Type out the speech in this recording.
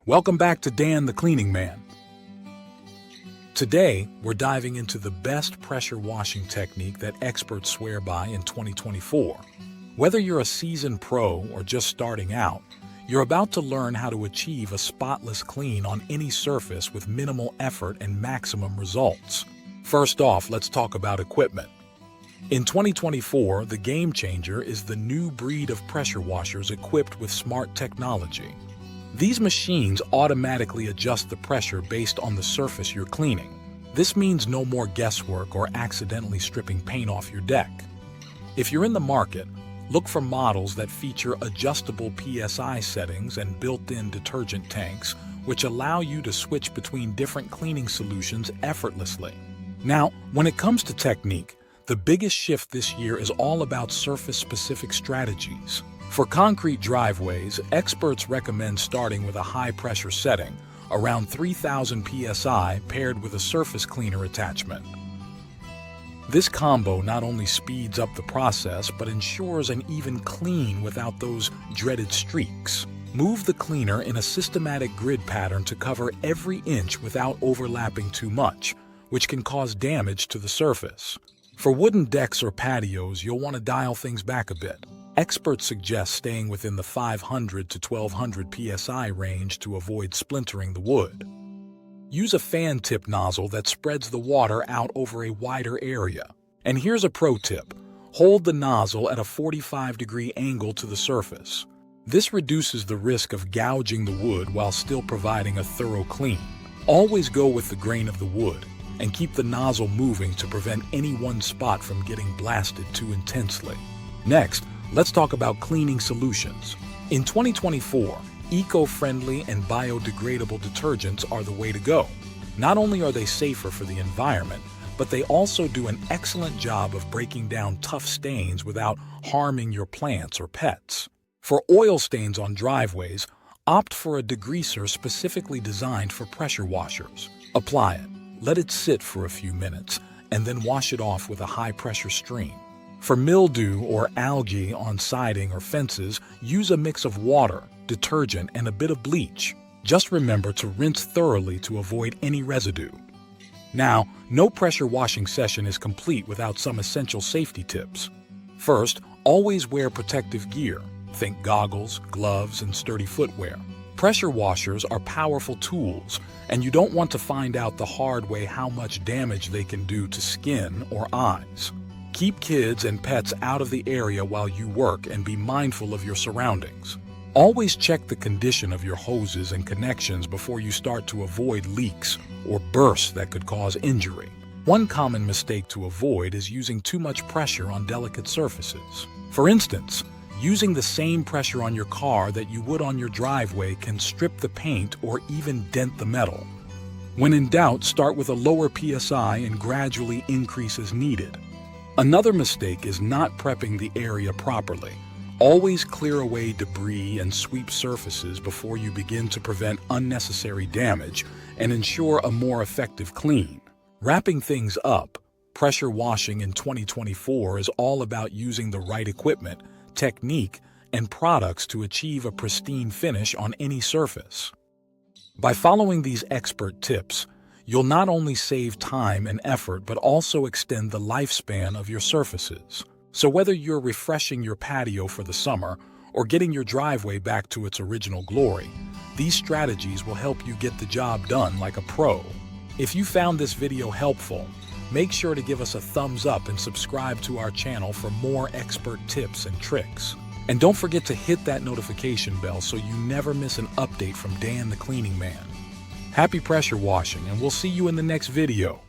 Welcome back to Dan the Cleaning Man. Today, we're diving into the best pressure washing technique that experts swear by in 2024. Whether you're a seasoned pro or just starting out, you're about to learn how to achieve a spotless clean on any surface with minimal effort and maximum results. First off, let's talk about equipment. In 2024, the game changer is the new breed of pressure washers equipped with smart technology. These machines automatically adjust the pressure based on the surface you're cleaning. This means no more guesswork or accidentally stripping paint off your deck. If you're in the market, look for models that feature adjustable PSI settings and built-in detergent tanks, which allow you to switch between different cleaning solutions effortlessly. Now, when it comes to technique, the biggest shift this year is all about surface-specific strategies. For concrete driveways, experts recommend starting with a high-pressure setting, around 3,000 psi paired with a surface cleaner attachment. This combo not only speeds up the process, but ensures an even clean without those dreaded streaks. Move the cleaner in a systematic grid pattern to cover every inch without overlapping too much, which can cause damage to the surface. For wooden decks or patios, you'll want to dial things back a bit. Experts suggest staying within the 500 to 1200 psi range to avoid splintering the wood. Use a fan tip nozzle that spreads the water out over a wider area. And here's a pro tip: hold the nozzle at a 45-degree angle to the surface. This reduces the risk of gouging the wood while still providing a thorough clean. Always go with the grain of the wood, and keep the nozzle moving to prevent any one spot from getting blasted too intensely. Next, let's talk about cleaning solutions. In 2024, eco-friendly and biodegradable detergents are the way to go. Not only are they safer for the environment, but they also do an excellent job of breaking down tough stains without harming your plants or pets. For oil stains on driveways, opt for a degreaser specifically designed for pressure washers. Apply it. Let it sit for a few minutes, and then wash it off with a high-pressure stream. For mildew or algae on siding or fences, use a mix of water, detergent, and a bit of bleach. Just remember to rinse thoroughly to avoid any residue. Now, no pressure washing session is complete without some essential safety tips. First, always wear protective gear. Think goggles, gloves, and sturdy footwear. Pressure washers are powerful tools, and you don't want to find out the hard way how much damage they can do to skin or eyes. Keep kids and pets out of the area while you work and be mindful of your surroundings. Always check the condition of your hoses and connections before you start to avoid leaks or bursts that could cause injury. One common mistake to avoid is using too much pressure on delicate surfaces. For instance, using the same pressure on your car that you would on your driveway can strip the paint or even dent the metal. When in doubt, start with a lower PSI and gradually increase as needed. Another mistake is not prepping the area properly. Always clear away debris and sweep surfaces before you begin to prevent unnecessary damage and ensure a more effective clean. Wrapping things up, pressure washing in 2024 is all about using the right equipment, technique, and products to achieve a pristine finish on any surface. By following these expert tips, you'll not only save time and effort but also extend the lifespan of your surfaces. So whether you're refreshing your patio for the summer or getting your driveway back to its original glory, these strategies will help you get the job done like a pro. If you found this video helpful, make sure to give us a thumbs up and subscribe to our channel for more expert tips and tricks. And don't forget to hit that notification bell so you never miss an update from Dan the Cleaning Man. Happy pressure washing, and we'll see you in the next video.